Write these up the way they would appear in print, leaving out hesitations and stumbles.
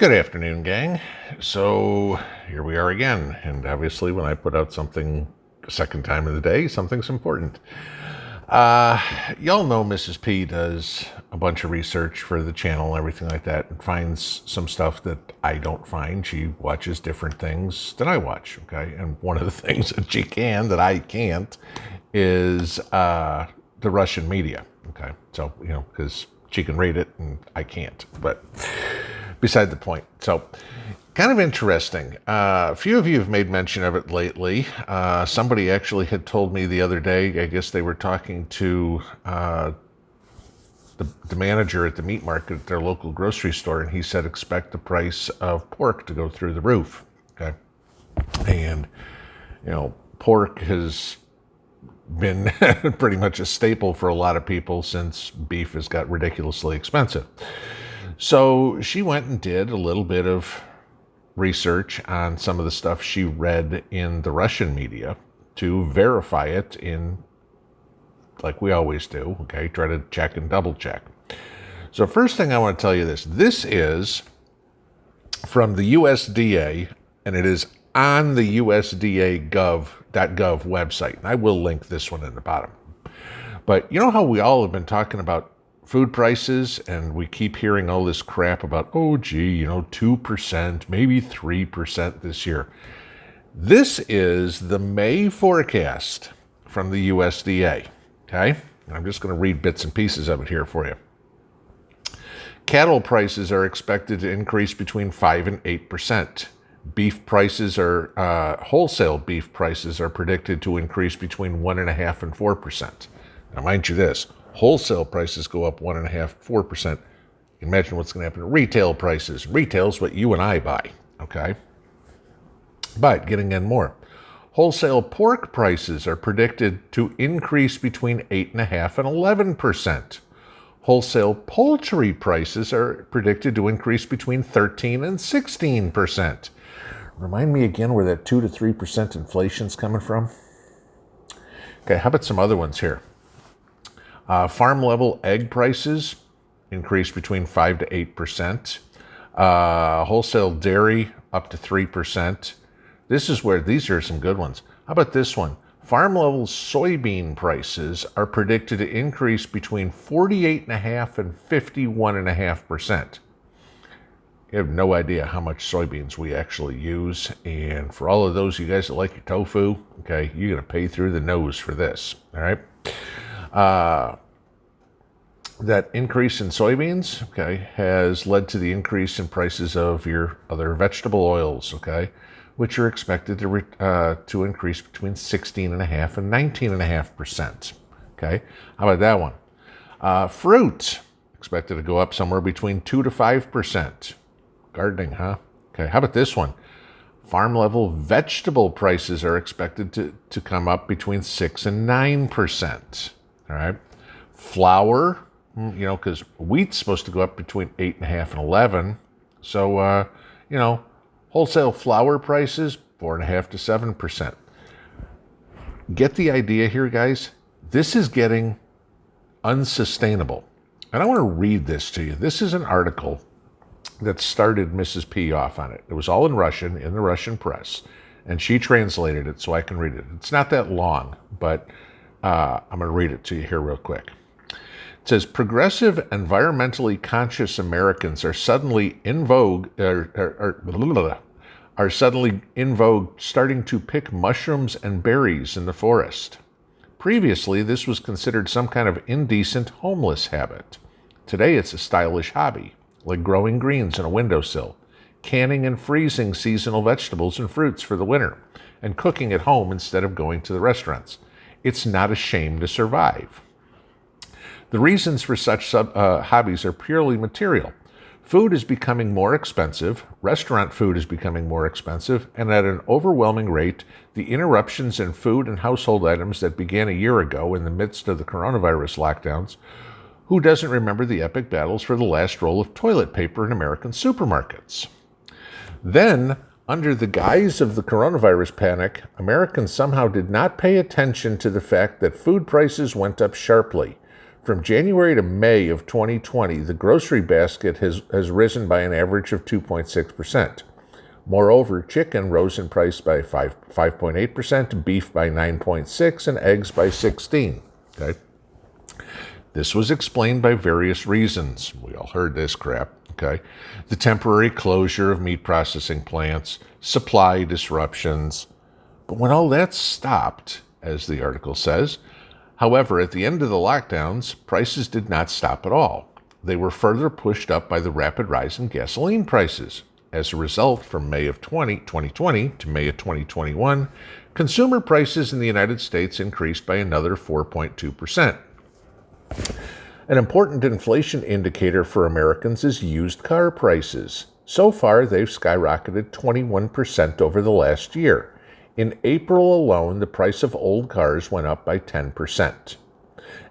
Good afternoon, gang. So here we are again, and obviously when I put out something a second time of the day, something's important. Y'all know Mrs. P does a bunch of research for the channel and everything like that, and finds some stuff that I don't find. She watches different things than I watch, okay? And one of the things that she can that I can't is the Russian media, okay? So, because she can read it and I can't, but beside the point. So, kind of interesting. A few of you have made mention of it lately. Somebody actually had told me the other day, I guess they were talking to the manager at the meat market at their local grocery store, and he said expect the price of pork to go through the roof. Okay. And, pork has been pretty much a staple for a lot of people since beef has got ridiculously expensive. So she went and did a little bit of research on some of the stuff she read in the Russian media to verify it like we always do, okay? Try to check and double check. So first thing I want to tell you this is from the USDA, and it is on the USDA gov.gov website. And I will link this one in the bottom. But you know how we all have been talking about food prices, and we keep hearing all this crap about, 2%, maybe 3% this year. This is the May forecast from the USDA, okay? And I'm just going to read bits and pieces of it here for you. Cattle prices are expected to increase between 5 and 8%. Beef prices wholesale beef prices are predicted to increase between 1.5% and 4%. Now, mind you this, wholesale prices go up 1.5%, 4%. You can imagine what's going to happen to retail prices. Retail's what you and I buy, okay? But getting in more, wholesale pork prices are predicted to increase between 8.5% and 11%. Wholesale poultry prices are predicted to increase between 13% and 16%. Remind me again where that 2 to 3% inflation's coming from. Okay, how about some other ones here? Farm level egg prices increase between 5 to 8%. Wholesale dairy up to 3%. These are some good ones. How about this one? Farm level soybean prices are predicted to increase between 48.5% and 51.5%. You have no idea how much soybeans we actually use. And for all of those you guys that like your tofu, okay, you're going to pay through the nose for this, all right? That increase in soybeans, okay, has led to the increase in prices of your other vegetable oils, okay, which are expected to increase between 16.5% and 19.5%. Okay, how about that one? Fruit expected to go up somewhere between 2 to 5%. Gardening, huh? Okay, how about this one? Farm level vegetable prices are expected to come up between 6 and 9%. All right, flour, because wheat's supposed to go up between 8.5 and 11. So, wholesale flour prices, 4.5 to 7%. Get the idea here, guys? This is getting unsustainable. And I want to read this to you. This is an article that started Mrs. P off on it. It was all in Russian, in the Russian press. And she translated it so I can read it. It's not that long, but I'm going to read it to you here real quick. It says, progressive, environmentally conscious Americans are suddenly in vogue, starting to pick mushrooms and berries in the forest. Previously, this was considered some kind of indecent homeless habit. Today, it's a stylish hobby, like growing greens on a windowsill, canning and freezing seasonal vegetables and fruits for the winter, and cooking at home instead of going to the restaurants. It's not a shame to survive. The reasons for such hobbies are purely material. Food is becoming more expensive, restaurant food is becoming more expensive, and at an overwhelming rate, the interruptions in food and household items that began a year ago in the midst of the coronavirus lockdowns. Who doesn't remember the epic battles for the last roll of toilet paper in American supermarkets? Then, under the guise of the coronavirus panic, Americans somehow did not pay attention to the fact that food prices went up sharply. From January to May of 2020, the grocery basket has risen by an average of 2.6%. Moreover, chicken rose in price by 5.8%, beef by 9.6%, and eggs by 16%. Okay? This was explained by various reasons. We all heard this crap. Okay? The temporary closure of meat processing plants, supply disruptions. But when all that stopped, as the article says, however, at the end of the lockdowns, prices did not stop at all. They were further pushed up by the rapid rise in gasoline prices. As a result, from May of 2020 to May of 2021, consumer prices in the United States increased by another 4.2%. An important inflation indicator for Americans is used car prices. So far, they've skyrocketed 21% over the last year. In April alone, the price of old cars went up by 10%.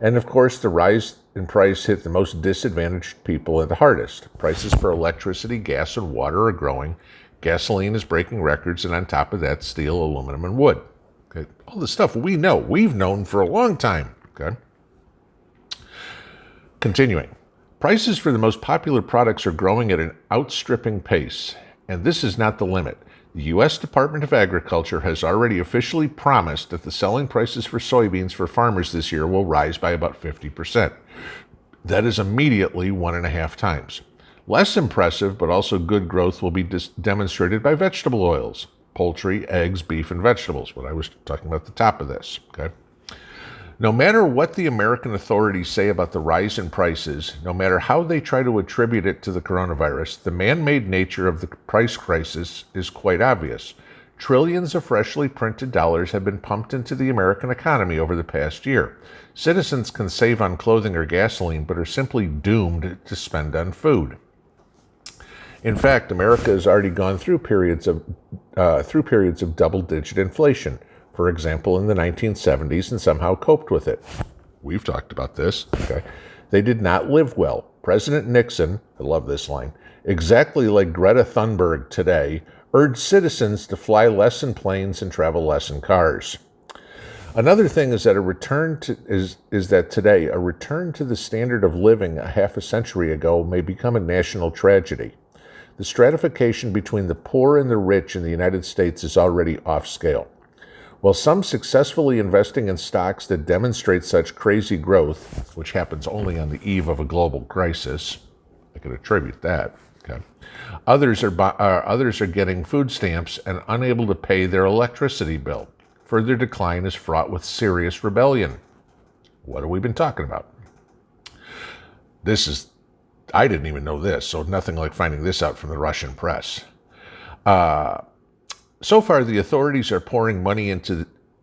And of course, the rise in price hit the most disadvantaged people the hardest. Prices for electricity, gas, and water are growing. Gasoline is breaking records, and on top of that, steel, aluminum, and wood. Okay? All the stuff we know, we've known for a long time. Okay? Continuing. Prices for the most popular products are growing at an outstripping pace, and this is not the limit. The U.S. Department of Agriculture has already officially promised that the selling prices for soybeans for farmers this year will rise by about 50%. That is immediately 1.5 times. Less impressive, but also good growth will be demonstrated by vegetable oils, poultry, eggs, beef, and vegetables, what I was talking about at the top of this. Okay? No matter what the American authorities say about the rise in prices, no matter how they try to attribute it to the coronavirus, the man-made nature of the price crisis is quite obvious. Trillions of freshly printed dollars have been pumped into the American economy over the past year. Citizens can save on clothing or gasoline, but are simply doomed to spend on food. In fact, America has already gone through periods of double-digit inflation. For example, in the 1970s, and somehow coped with it. We've talked about this. Okay? They did not live well. President Nixon, I love this line, exactly like Greta Thunberg today, urged citizens to fly less in planes and travel less in cars. Another thing is that today a return to the standard of living a half a century ago may become a national tragedy. The stratification between the poor and the rich in the United States is already off scale. While some successfully investing in stocks that demonstrate such crazy growth, which happens only on the eve of a global crisis, I could attribute that. Okay, others are getting food stamps and unable to pay their electricity bill. Further decline is fraught with serious rebellion. What have we been talking about? I didn't even know this, so nothing like finding this out from the Russian press. So far, the authorities are pouring money in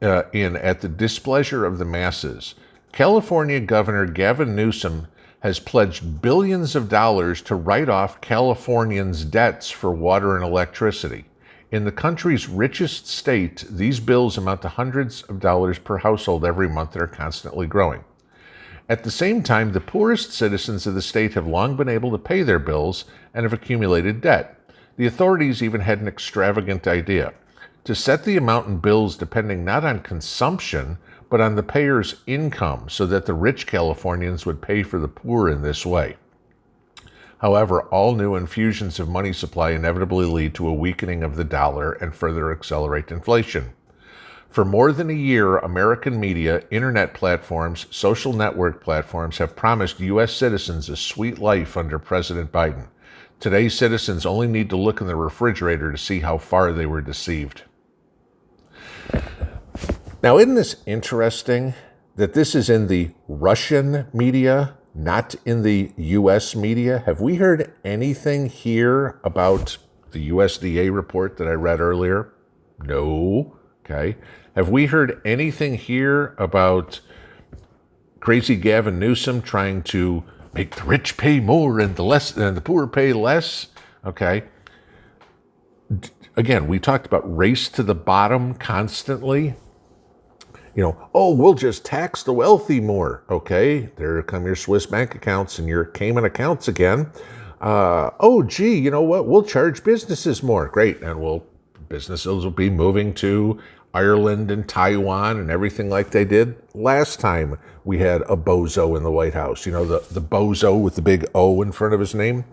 at the displeasure of the masses. California Governor Gavin Newsom has pledged billions of dollars to write off Californians' debts for water and electricity. In the country's richest state, these bills amount to hundreds of dollars per household every month and are constantly growing. At the same time, the poorest citizens of the state have long been able to pay their bills and have accumulated debt. The authorities even had an extravagant idea: to set the amount in bills depending not on consumption, but on the payer's income, so that the rich Californians would pay for the poor in this way. However, all new infusions of money supply inevitably lead to a weakening of the dollar and further accelerate inflation. For more than a year, American media, internet platforms, social network platforms have promised U.S. citizens a sweet life under President Biden. Today's citizens only need to look in the refrigerator to see how far they were deceived. Now, isn't this interesting that this is in the Russian media, not in the U.S. media? Have we heard anything here about the USDA report that I read earlier? No. Okay. Have we heard anything here about crazy Gavin Newsom trying to make the rich pay more and the poor pay less? Okay. Again, we talked about race to the bottom constantly. We'll just tax the wealthy more. Okay, there come your Swiss bank accounts and your Cayman accounts again. You know what? We'll charge businesses more. Great, and businesses will be moving to Ireland and Taiwan and everything like they did last time we had a bozo in the White House. You know, the bozo with the big O in front of his name.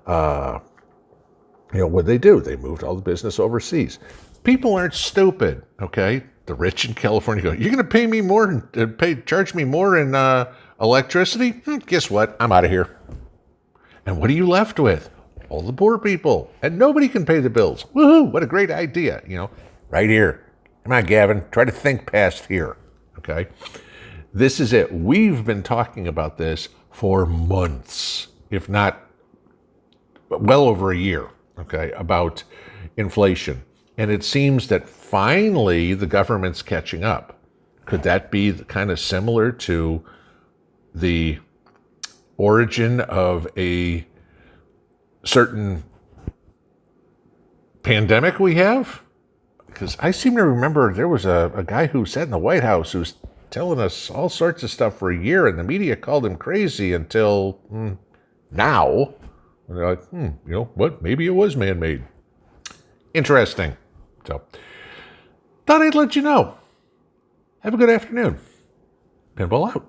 You know, what they do? They moved all the business overseas. People aren't stupid, okay? The rich in California go, you're going to pay me more and charge me more in electricity? Guess what? I'm out of here. And what are you left with? All the poor people. And nobody can pay the bills. Woohoo! What a great idea, you know? Right here. Come on, Gavin. Try to think past here, okay? This is it. We've been talking about this for months, if not well over a year, okay, about inflation. And it seems that finally the government's catching up. Could that be kind of similar to the origin of a certain pandemic we have? Because I seem to remember there was a guy who sat in the White House who was telling us all sorts of stuff for a year, and the media called him crazy until now. And they're like, you know what? Maybe it was man-made. Interesting. So, thought I'd let you know. Have a good afternoon. Pinball out.